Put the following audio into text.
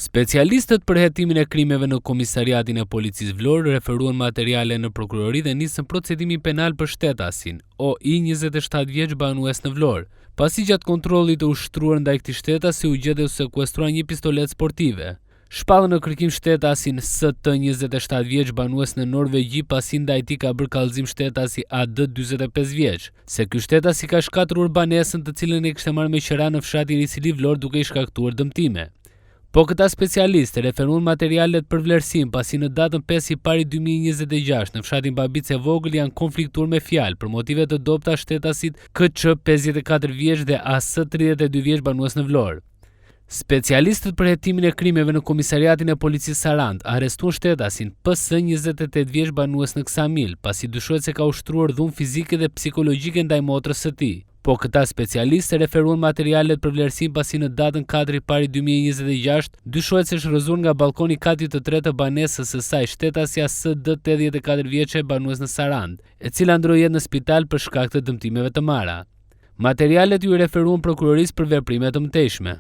Specialistët për hetimin e krimeve në Komisariatin e Policisë Vlorë referuan materiale në prokurori dhe nisën procedimi penal për shtetasin, OI 27 vjeç banues në Vlorë, pasi gjatë kontrollit të ushtruar ndaj këtij shtetasi u gjetën sekuestruar një pistolet sportive. Shpallën në kërkim shtetasin ST 27 vjeç banues në Norvegji pasi ndaj tij ka bërë kallëzim shtetasi AD 45 vjeç, se ky shtetasi ka shkatruar banesën të cilën e kishte marrë me qira në fshatin Risili Vlorë duke i shkaktuar dëmtime. Po këta specialistë referuan materialet për vlerësim pasi në datën 5 i pari 2026 në fshatin Babic e Vogël janë konfliktuar me fjalë për motive të dobta shtetasit KQ 54 vjeç dhe AS 32 vjeç banues në Vlorë. Specialistët për hetimin e krimeve në Komisariatin e Policisë Sarand arrestuan shtetasin PS 28 vjeç banues në Ksamil, pasi dyshohet se ka ushtruar dhunë fizike dhe psikologjike ndaj motrës së tij. Po këta specialistë referuan materialet për vlerësim pasi në datën 4 i pari 2026 dyshohet se shërëzuar nga balkoni katit të tretë të banesës së saj shtetasja SD 84 vjeçe banues në Sarand, e cila ndroi jetë në spital për shkak të dëmtimeve të marra. Materialet ju referuan prokurorisë për veprime të mëtejshme.